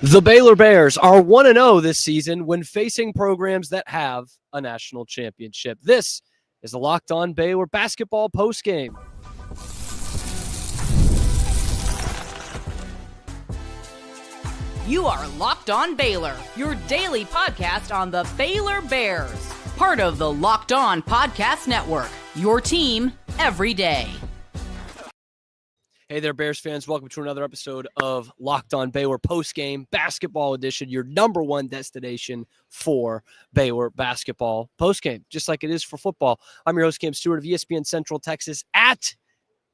The Baylor Bears are 1-0 this season when facing programs that have a national championship. This is the Locked On Baylor basketball postgame. You are Locked On Baylor, your daily podcast on the Baylor Bears. Part of the Locked On Podcast Network, your team every day. Hey there, Bears fans. Welcome to another episode of Locked On Baylor Postgame Basketball Edition, your number one destination for Baylor basketball postgame, just like it is for football. I'm your host, Cam Stewart of ESPN Central Texas at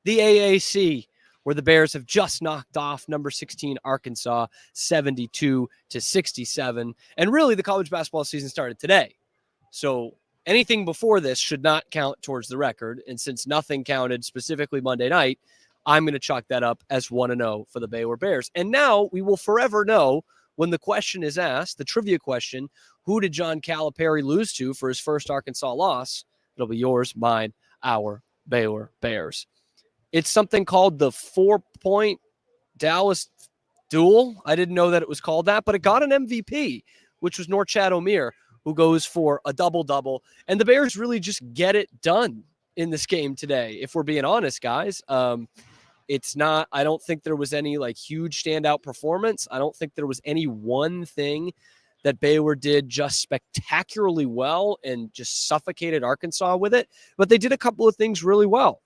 the AAC, where the Bears have just knocked off number 16 Arkansas 72-67. And really, the college basketball season started today. So anything before this should not count towards the record. And since nothing counted specifically Monday night, I'm going to chalk that up as 1-0 for the Baylor Bears. And now we will forever know when the question is asked, the trivia question, who did John Calipari lose to for his first Arkansas loss? It'll be yours, mine, our Baylor Bears. It's something called the 4-point Dallas duel. I didn't know that it was called that, but it got an MVP, which was Norchad Omier, who goes for a double-double. And the Bears really just get it done in this game today, if we're being honest, guys. It's not, I don't think there was any like huge standout performance. I don't think there was any one thing that Baylor did just spectacularly well and just suffocated Arkansas with it. But they did a couple of things really well.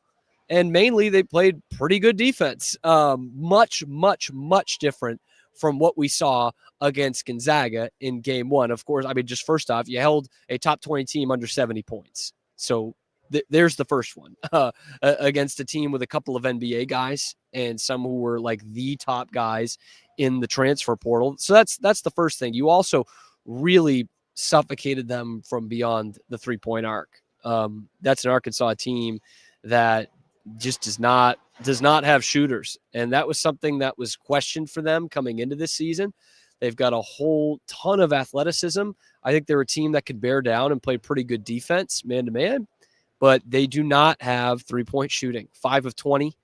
And mainly they played pretty good defense. Much different from what we saw against Gonzaga in game one. Of course, I mean, just first off, you held a top 20 team under 70 points. So there's the first one against a team with a couple of NBA guys and some who were like the top guys in the transfer portal. So that's the first thing. You also really suffocated them from beyond the 3-point arc. That's an Arkansas team that just does not have shooters. And that was something that was questioned for them coming into this season. They've got a whole ton of athleticism. I think they're a team that could bear down and play pretty good defense man to man. But they do not have 3-point shooting. 5 of 20.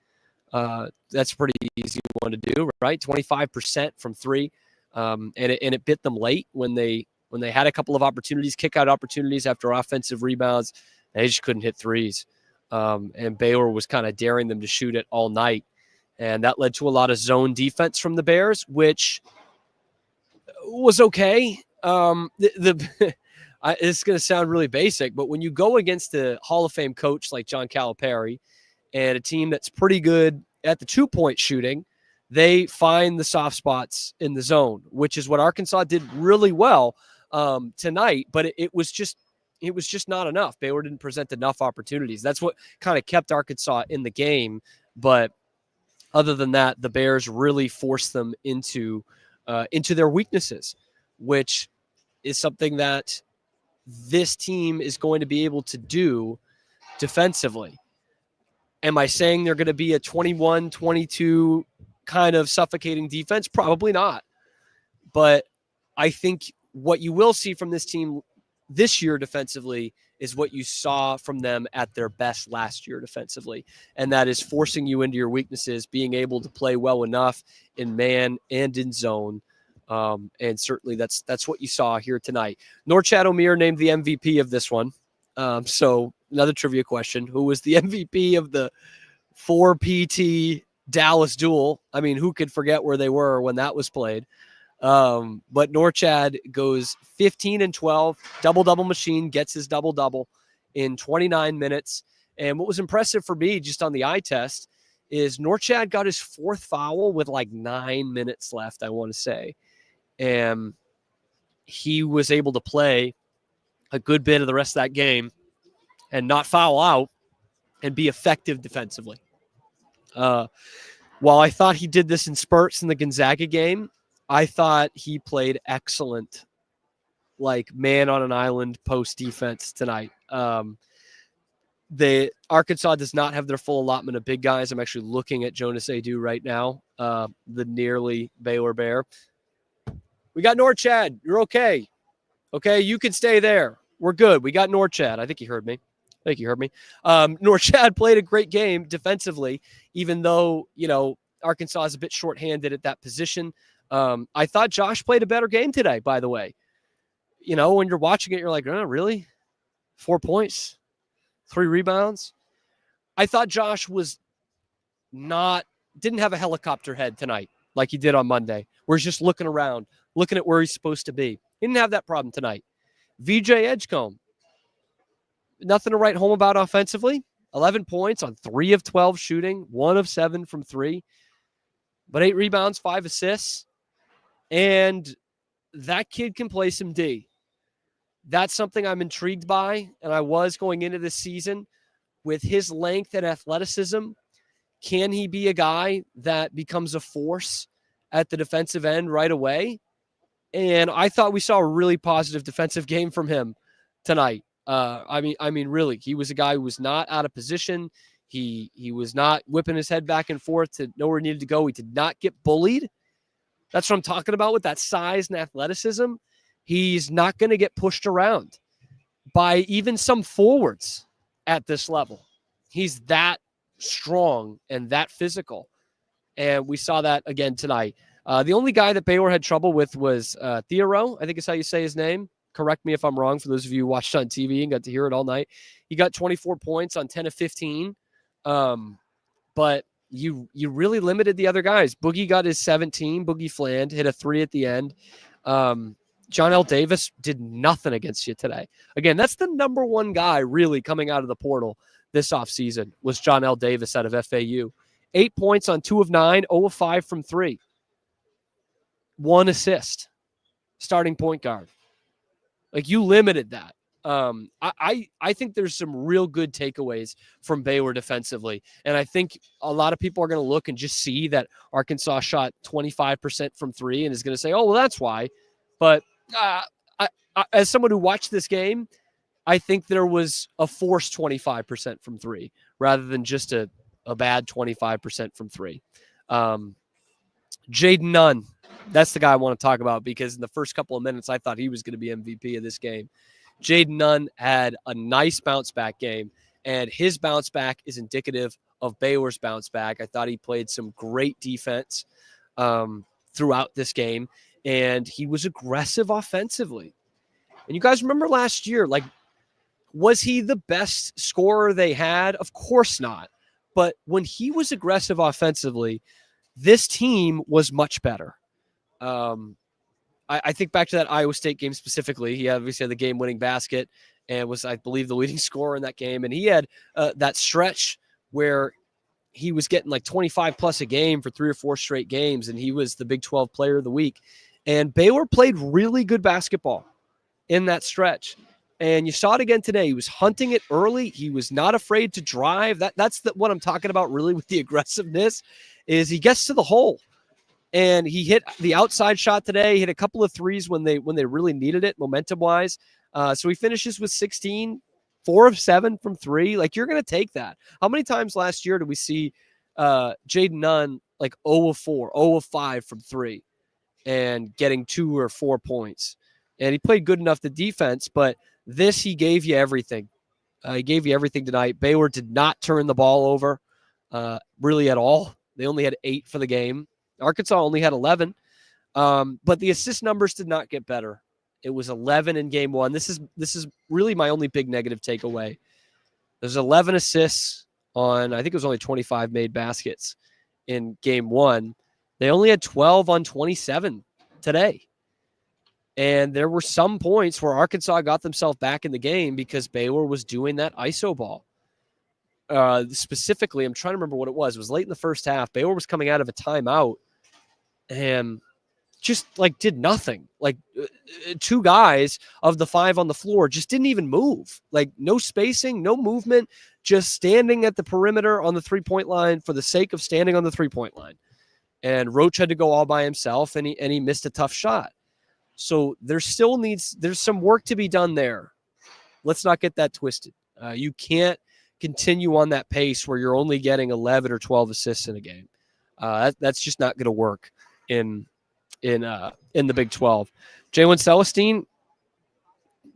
That's a pretty easy one to do, right? 25% from three. And it bit them late when they had a couple of opportunities, kick-out opportunities after offensive rebounds. They just couldn't hit threes. And Baylor was kind of daring them to shoot it all night. And that led to a lot of zone defense from the Bears, which was okay. It's going to sound really basic, but when you go against a Hall of Fame coach like John Calipari and a team that's pretty good at the 2-point shooting, they find the soft spots in the zone, which is what Arkansas did really well tonight, but it was just not enough. Baylor didn't present enough opportunities. That's what kind of kept Arkansas in the game, but other than that, the Bears really forced them into their weaknesses, which is something that this team is going to be able to do defensively. Am I saying they're going to be a 21-22 kind of suffocating defense? Probably not. But I think what you will see from this team this year defensively is what you saw from them at their best last year defensively. And that is forcing you into your weaknesses, being able to play well enough in man and in zone. And certainly that's what you saw here tonight. Norchad Omier named the MVP of this one. So another trivia question: who was the MVP of the 4PT Dallas duel? I mean, who could forget where they were when that was played? But Norchad goes 15-12, double-double machine, gets his double-double in 29 minutes. And what was impressive for me just on the eye test is Norchad got his 4th foul with like 9 minutes left, I want to say. And he was able to play a good bit of the rest of that game and not foul out and be effective defensively. While I thought he did this in spurts in the Gonzaga game, I thought he played excellent, like man on an island post defense tonight. The Arkansas does not have their full allotment of big guys. I'm actually looking at Jonas Adu right now, the nearly Baylor Bear. We got Norchad. You're okay. Okay, you can stay there. We're good. We got Norchad. I think he heard me. Norchad played a great game defensively, even though, Arkansas is a bit shorthanded at that position. I thought Josh played a better game today, by the way. You know, when you're watching it, you're like, oh, really? 4 points, 3 rebounds. I thought Josh didn't have a helicopter head tonight like he did on Monday, where he's just looking around, looking at where he's supposed to be. He didn't have that problem tonight. VJ Edgecombe, nothing to write home about offensively. 11 points on 3 of 12 shooting, 1 of 7 from 3, but 8 rebounds, 5 assists. And that kid can play some D. That's something I'm intrigued by, and I was going into this season. With his length and athleticism, can he be a guy that becomes a force at the defensive end right away? And I thought we saw a really positive defensive game from him tonight. I mean, really, he was a guy who was not out of position. He was not whipping his head back and forth to know where he needed to go. He did not get bullied. That's what I'm talking about with that size and athleticism. He's not going to get pushed around by even some forwards at this level. He's that strong and that physical. And we saw that again tonight. The only guy that Baylor had trouble with was Theoro, I think is how you say his name. Correct me if I'm wrong, for those of you who watched on TV and got to hear it all night. He got 24 points on 10 of 15. But you really limited the other guys. Boogie got his 17. Boogie Fland hit a 3 at the end. John L. Davis did nothing against you today. Again, that's the number one guy really coming out of the portal this offseason was John L. Davis out of FAU. 8 points on 2 of 9, 0 of 5 from 3. 1 assist. Starting point guard. Like, you limited that. I think there's some real good takeaways from Baylor defensively. And I think a lot of people are going to look and just see that Arkansas shot 25% from 3 and is going to say, oh, well, that's why. But as someone who watched this game, I think there was a forced 25% from 3 rather than just a bad 25% from 3. Jaden Nun, that's the guy I want to talk about because in the first couple of minutes, I thought he was going to be MVP of this game. Jaden Nun had a nice bounce back game, and his bounce back is indicative of Baylor's bounce back. I thought he played some great defense throughout this game, and he was aggressive offensively. And you guys remember last year, like, was he the best scorer they had? Of course not. But when he was aggressive offensively, this team was much better. I think back to that Iowa State game specifically. He obviously had the game-winning basket and was, I believe, the leading scorer in that game. And he had that stretch where he was getting like 25-plus a game for 3 or 4 straight games, and he was the Big 12 Player of the Week. And Baylor played really good basketball in that stretch. And you saw it again today. He was hunting it early. He was not afraid to drive. That's what I'm talking about really with the aggressiveness is he gets to the hole. And he hit the outside shot today, hit a couple of threes when they really needed it momentum-wise. So he finishes with 16, 4 of 7 from 3. Like, you're going to take that. How many times last year did we see Jaden Nun like 0 of 4, 0 of 5 from 3 and getting 2 or 4 points? And he played good enough to defense, but this, he gave you everything. He gave you everything tonight. Baylor did not turn the ball over really at all. They only had 8 for the game. Arkansas only had 11. But the assist numbers did not get better. It was 11 in game 1. This is really my only big negative takeaway. There's 11 assists on, I think it was only 25 made baskets in game 1. They only had 12 on 27 today. And there were some points where Arkansas got themselves back in the game because Baylor was doing that ISO ball. Specifically, I'm trying to remember what it was. It was late in the first half. Baylor was coming out of a timeout and just like did nothing. Like 2 guys of the 5 on the floor just didn't even move. Like, no spacing, no movement, just standing at the perimeter on the 3-point line for the sake of standing on the 3-point line. And Roach had to go all by himself, and he missed a tough shot. So there's some work to be done there. Let's not get that twisted. You can't continue on that pace where you're only getting 11 or 12 assists in a game. That's just not going to work in the Big 12. Jalen Celestine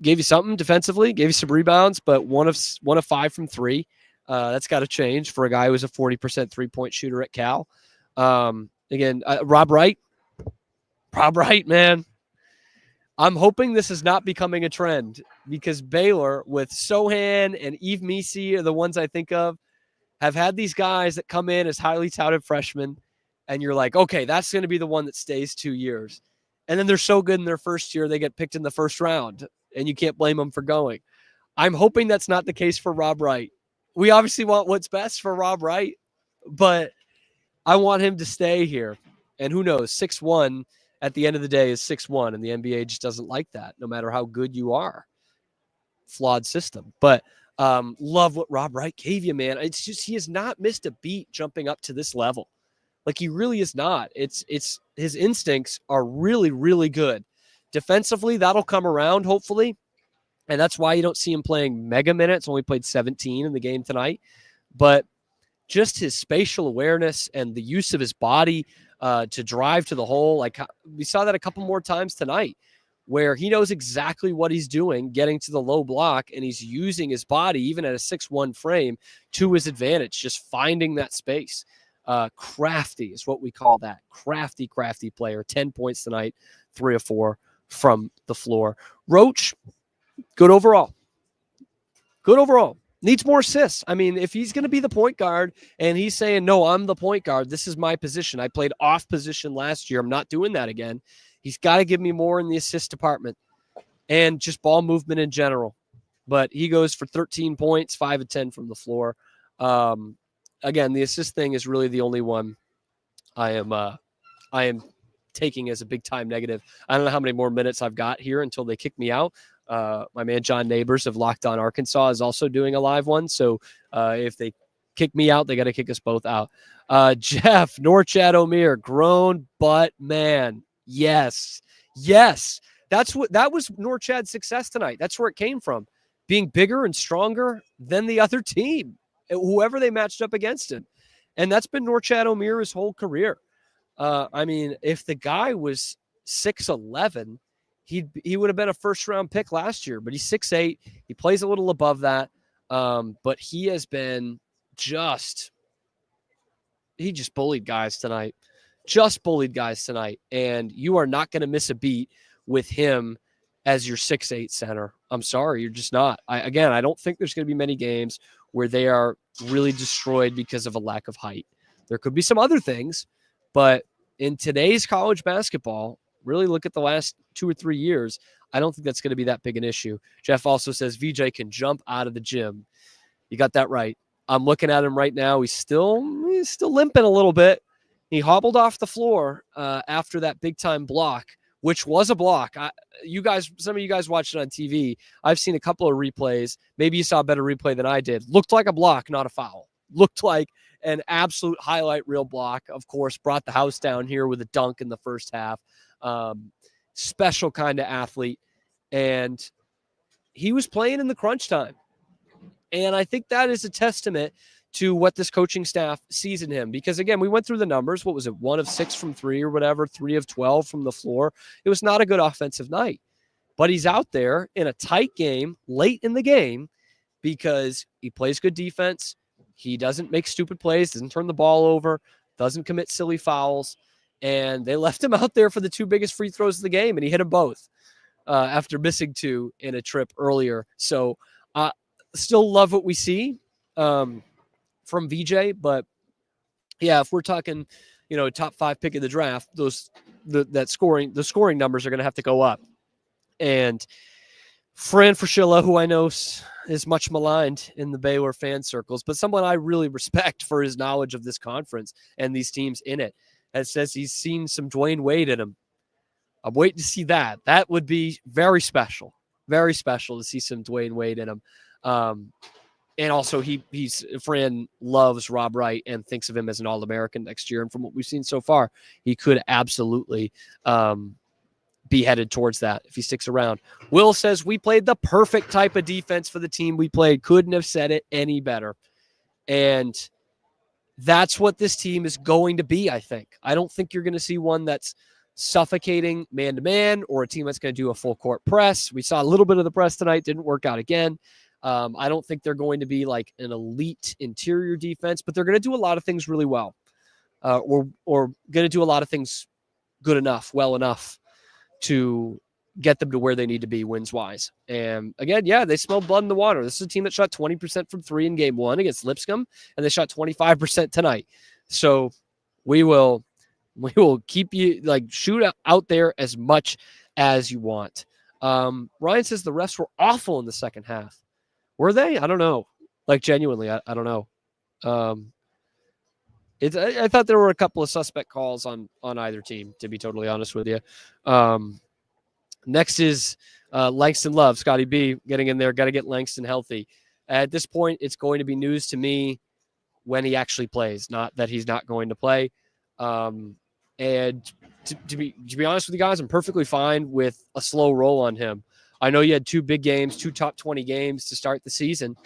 gave you something defensively, gave you some rebounds, but one of 5 from 3. That's got to change for a guy who was a 40% 3-point shooter at Cal. Again, Rob Wright, Rob Wright, man. I'm hoping this is not becoming a trend because Baylor with Sohan and Yves Misi are the ones I think of, have had these guys that come in as highly touted freshmen, and you're like, okay, that's going to be the one that stays 2 years. And then they're so good in their first year, they get picked in the first round, and you can't blame them for going. I'm hoping that's not the case for Rob Wright. We obviously want what's best for Rob Wright, but I want him to stay here. And who knows, 6-1 at the end of the day is 6-1, and the NBA just doesn't like that, no matter how good you are. Flawed system. But love what Rob Wright gave you, man. It's just he has not missed a beat jumping up to this level. Like, he really is not. It's his instincts are really, really good. Defensively, that'll come around, hopefully. And that's why you don't see him playing mega minutes. Only played 17 in the game tonight. But just his spatial awareness and the use of his body to drive to the hole. Like, we saw that a couple more times tonight, where he knows exactly what he's doing, getting to the low block, and he's using his body, even at a 6'1" frame, to his advantage, just finding that space. Crafty is what we call that. Crafty player. 10 points tonight, 3 of 4 from the floor. Roach, good overall. Needs more assists. I mean, if he's going to be the point guard and he's saying, no, I'm the point guard, this is my position. I played off position last year. I'm not doing that again. He's got to give me more in the assist department and just ball movement in general. But he goes for 13 points, 5 of 10 from the floor. Again, the assist thing is really the only one I am taking as a big time negative. I don't know how many more minutes I've got here until they kick me out. My man John Neighbors of Locked On Arkansas is also doing a live one. So if they kick me out, they got to kick us both out. Jeff, Norchad Omier, grown butt man. Yes. That was Norchad's success tonight. That's where it came from. Being bigger and stronger than the other team, whoever they matched up against him. And that's been Norchad Omier his whole career. I mean, if the guy was 6'11", he would have been a first-round pick last year, but he's 6'8". He plays a little above that, but he has been he just bullied guys tonight. And you are not going to miss a beat with him as your 6'8" center. I'm sorry, you're just not. I don't think there's going to be many games where they are really destroyed because of a lack of height. There could be some other things, but in today's college basketball, really look at the last 2 or 3 years, I don't think that's going to be that big an issue. Jeff also says VJ can jump out of the gym. You got that right. I'm looking at him right now. He's still limping a little bit. He hobbled off the floor after that big time block, which was a block. Some of you guys watched it on TV. I've seen a couple of replays. Maybe you saw a better replay than I did. Looked like a block, not a foul. Looked like an absolute highlight reel block. Of course, brought the house down here with a dunk in the first half. Special kind of athlete. And he was playing in the crunch time. And I think that is a testament to what this coaching staff sees in him. Because, again, we went through the numbers. What was it? 1 of 6 from 3 or whatever, 3 of 12 from the floor. It was not a good offensive night. But he's out there in a tight game, late in the game, because he plays good defense. He doesn't make stupid plays, doesn't turn the ball over, doesn't commit silly fouls. And they left him out there for the 2 biggest free throws of the game, and he hit them both after missing 2 in a trip earlier. So still love what we see from VJ, but yeah, if we're talking, top 5 pick of the draft, the scoring numbers are going to have to go up. And Fran Fraschilla, who I know is much maligned in the Baylor fan circles, but someone I really respect for his knowledge of this conference and these teams in it, and says he's seen some Dwayne Wade in him. I'm waiting to see that. That would be very special to see some Dwayne Wade in him. And also Fran loves Rob Wright and thinks of him as an All-American next year. And from what we've seen so far, he could absolutely be headed towards that if he sticks around. Will says, we played the perfect type of defense for the team we played. Couldn't have said it any better. And that's what this team is going to be, I think. I don't think you're going to see one that's suffocating man-to-man or a team that's going to do a full-court press. We saw a little bit of the press tonight. Didn't work out again. I don't think they're going to be like an elite interior defense, but they're going to do a lot of things really well. Or going to do a lot of things good enough, well enough to get them to where they need to be wins-wise. And again, yeah, they smelled blood in the water. This is a team that shot 20% from 3 in game 1 against Lipscomb, and they shot 25% tonight. So we will keep you, like, shoot out there as much as you want. Ryan says the refs were awful in the second half. Were they? I don't know. Like, genuinely, I don't know. I thought there were a couple of suspect calls on either team, to be totally honest with you. Next is Langston Love, Scotty B, getting in there. Got to get Langston healthy. At this point, it's going to be news to me when he actually plays, not that he's not going to play. And to be honest with you guys, I'm perfectly fine with a slow roll on him. I know you had 2 big games, 2 top 20 games to start the season,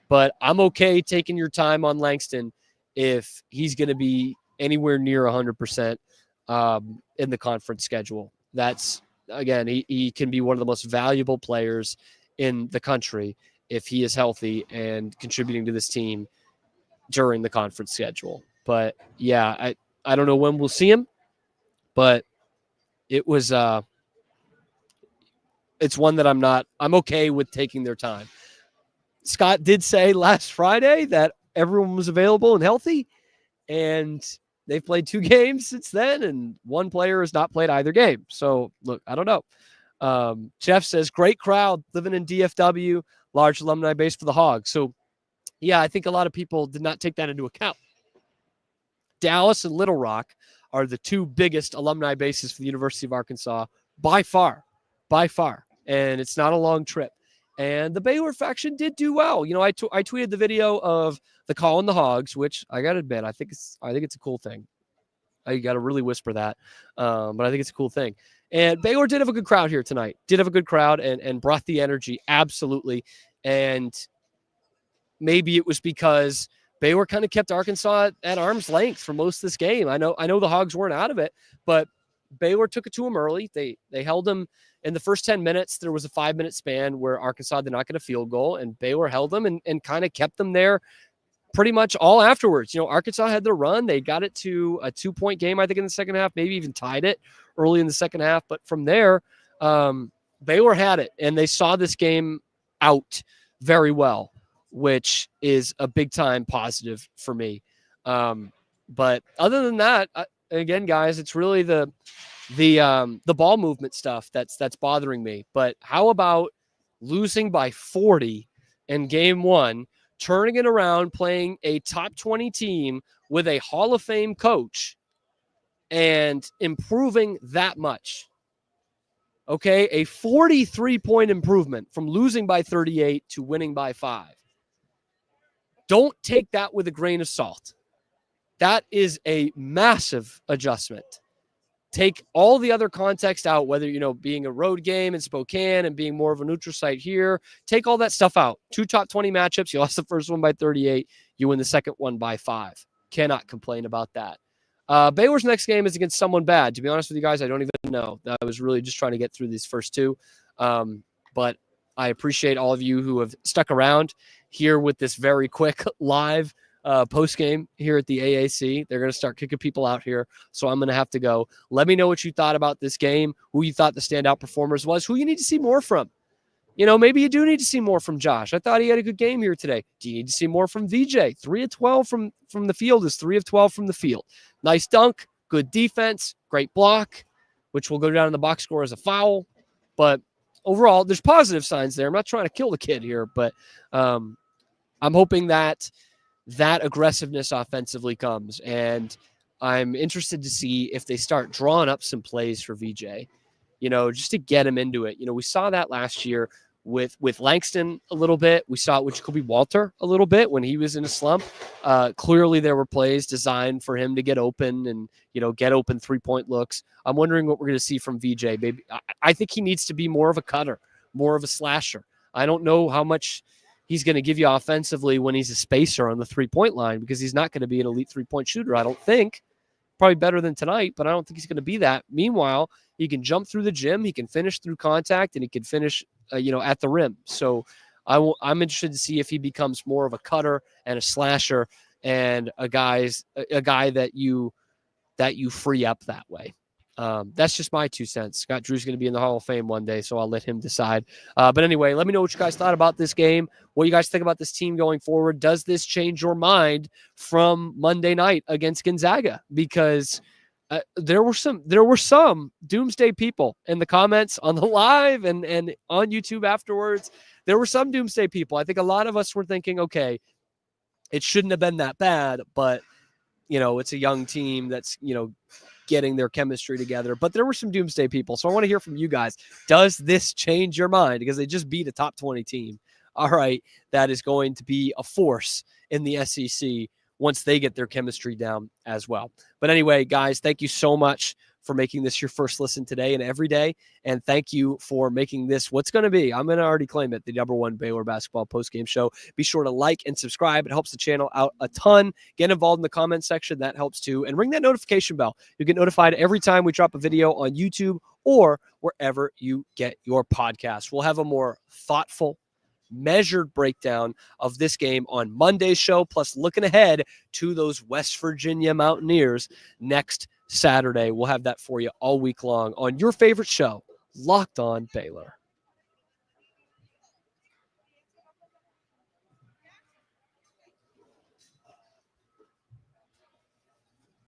but I'm okay taking your time on Langston if he's going to be anywhere near 100% in the conference schedule. That's, again, he can be one of the most valuable players in the country if he is healthy and contributing to this team during the conference schedule. But yeah, I don't know when we'll see him, but it was it's one that I'm okay with taking their time. Scott did say last Friday that everyone was available and healthy, and they've played 2 games since then, and one player has not played either game. So look, I don't know. Jeff says, great crowd living in DFW, large alumni base for the Hogs. So yeah, I think a lot of people did not take that into account. Dallas and Little Rock are the 2 biggest alumni bases for the University of Arkansas by far. And it's not a long trip. And the Baylor faction did do well. You know, I tweeted the video of the call on the Hogs, which I got to admit, I think it's a cool thing. I got to really whisper that. But I think it's a cool thing. And Baylor did have a good crowd here tonight. Did have a good crowd and brought the energy. Absolutely. And maybe it was because Baylor kind of kept Arkansas at arm's length for most of this game. I know the Hogs weren't out of it, but Baylor took it to them early. They held them in the first 10 minutes. There was a 5-minute span where Arkansas did not get a field goal, and Baylor held them and kind of kept them there pretty much all afterwards. You know, Arkansas had their run. They got it to a 2-point game, I think, in the second half, maybe even tied it early in the second half. But from there, Baylor had it, and they saw this game out very well, which is a big-time positive for me. But other than that, again, guys, it's really the ball movement stuff that's bothering me. But how about losing by 40 in game 1, turning it around, playing a top 20 team with a Hall of Fame coach and improving that much? Okay, a 43-point improvement from losing by 38 to winning by 5. Don't take that with a grain of salt. That is a massive adjustment. Take all the other context out, whether, you know, being a road game in Spokane and being more of a neutral site here. Take all that stuff out. 2 top 20 matchups. You lost the first one by 38. You win the second one by 5. Cannot complain about that. Baylor's next game is against someone bad. To be honest with you guys, I don't even know. I was really just trying to get through these first 2. But I appreciate all of you who have stuck around here with this very quick live post game here at the AAC. They're going to start kicking people out here, so I'm going to have to go. Let me know what you thought about this game, who you thought the standout performers was, who you need to see more from. You know, maybe you do need to see more from Josh. I thought he had a good game here today. Do you need to see more from VJ? 3 of 12 from the field is 3 of 12 from the field. Nice dunk, good defense, great block, which will go down in the box score as a foul. But overall, there's positive signs there. I'm not trying to kill the kid here, but I'm hoping that aggressiveness offensively comes, and I'm interested to see if they start drawing up some plays for VJ, you know, just to get him into it. You know, we saw that last year with Langston a little bit. We saw it with Jacoby Walter a little bit when he was in a slump. Clearly there were plays designed for him to get open and, you know, get open 3-point looks. I'm wondering what we're going to see from VJ. Maybe I think he needs to be more of a cutter, more of a slasher. I don't know how much he's going to give you offensively when he's a spacer on the 3-point line, because he's not going to be an elite 3-point shooter, I don't think. Probably better than tonight, but I don't think he's going to be that. Meanwhile, he can jump through the gym, he can finish through contact, and he can finish, at the rim. So I'm interested to see if he becomes more of a cutter and a slasher and a guy that you free up that way. That's just my 2 cents. Scott Drew's going to be in the Hall of Fame one day, so I'll let him decide. But anyway, let me know what you guys thought about this game. What you guys think about this team going forward? Does this change your mind from Monday night against Gonzaga? Because there were some doomsday people in the comments on the live and on YouTube afterwards. There were some doomsday people. I think a lot of us were thinking, okay, it shouldn't have been that bad, but it's a young team that's, getting their chemistry together. But there were some doomsday people. So I want to hear from you guys. Does this change your mind? Because they just beat a top 20 team. All right. That is going to be a force in the SEC once they get their chemistry down as well. But anyway, guys, thank you so much for making this your first listen today and every day. And thank you for making this what's going to be, I'm going to already claim it, the #1 Baylor basketball postgame show. Be sure to like and subscribe. It helps the channel out a ton. Get involved in the comment section. That helps too. And ring that notification bell. You'll get notified every time we drop a video on YouTube or wherever you get your podcasts. We'll have a more thoughtful, measured breakdown of this game on Monday's show, plus looking ahead to those West Virginia Mountaineers next Saturday. We'll have that for you all week long on your favorite show, Locked On Baylor.